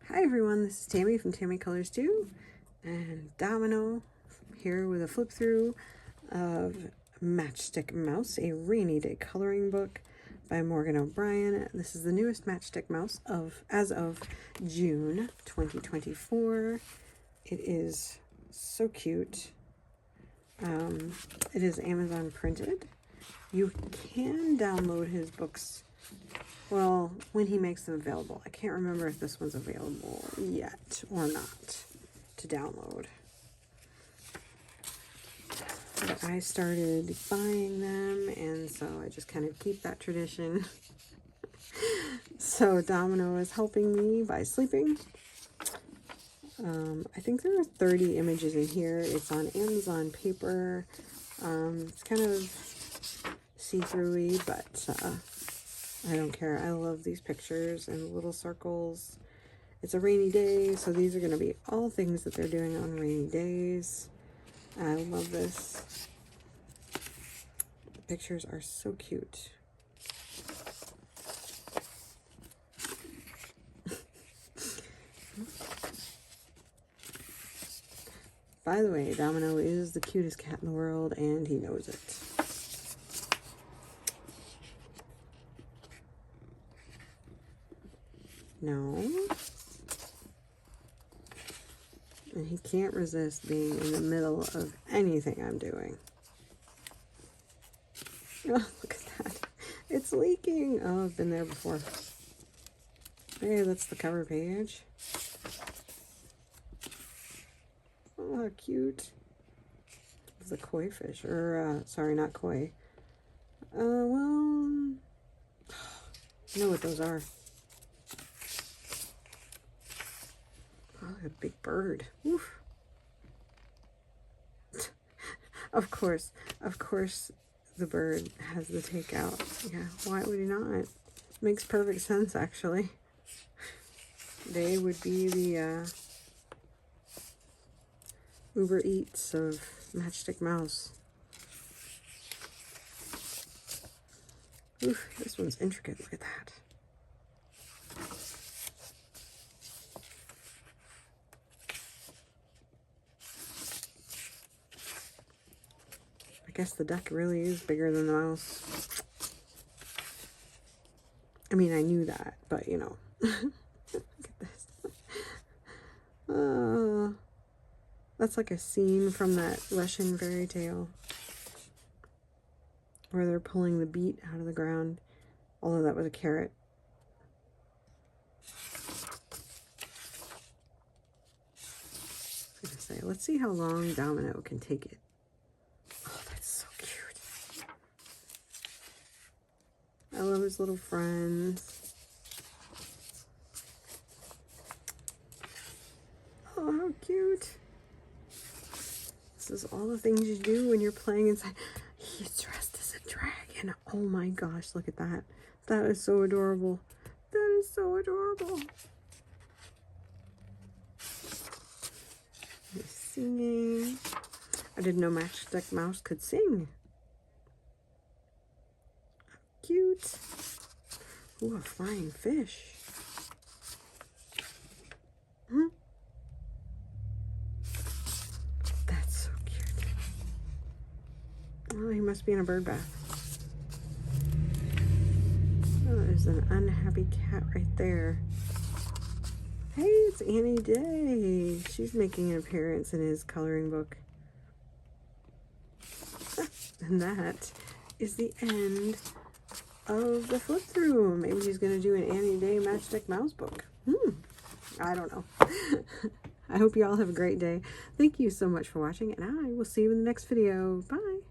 Hi everyone, this is Tammy from Tammy Colors 2 and Domino here with a flip through of Matchstick Mouse, a rainy day coloring book by Morgan O'Brien. This is the newest Matchstick Mouse as of June 2024. It is so cute. It is Amazon printed. You can download his books, well, when he makes them available. I can't remember if this one's available yet or not to download. But I started buying them, and so I just kind of keep that tradition. So Domino is helping me by sleeping. I think there are 30 images in here. It's on Amazon paper. It's kind of see-through-y, but I don't care. I love these pictures and little circles. It's a rainy day, so these are going to be all things that they're doing on rainy days. I love this. The pictures are so cute. By the way, Domino is the cutest cat in the world, and he knows it. No. And he can't resist being in the middle of anything I'm doing. Oh, look at that. It's leaking. Oh, I've been there before. Hey, that's the cover page. Oh, how cute. It's a koi fish. Or, sorry, not koi. Well, I know what those are. Oh, a big bird. Oof. Of course, the bird has the takeout. Yeah, why would he not? Makes perfect sense, actually. They would be the Uber Eats of Matchstick Mouse. Oof, this one's intricate. Look at that. I guess the duck really is bigger than the mouse. I mean, I knew that, but you know. Look at this. That's like a scene from that Russian fairy tale where they're pulling the beet out of the ground, although that was a carrot. I was gonna say, let's see how long Domino can take it. Oh, that's so cute. I love his little friends. Oh, how cute. This is all the things you do when you're playing inside. He's dressed as a dragon. Oh my gosh, look at that. That is so adorable. That is so adorable. He's singing. I didn't know Matchstick Mouse could sing. Cute. Ooh, a flying fish. Huh? That's so cute. Oh, he must be in a bird bath. Oh, there's an unhappy cat right there. Hey, it's Annie Day. She's making an appearance in his coloring book. And that is the end of the flip through. Maybe he's going to do an Annie Day Matchstick Mouse book. I don't know. I hope you all have a great day. Thank you so much for watching, and I will see you in the next video. Bye.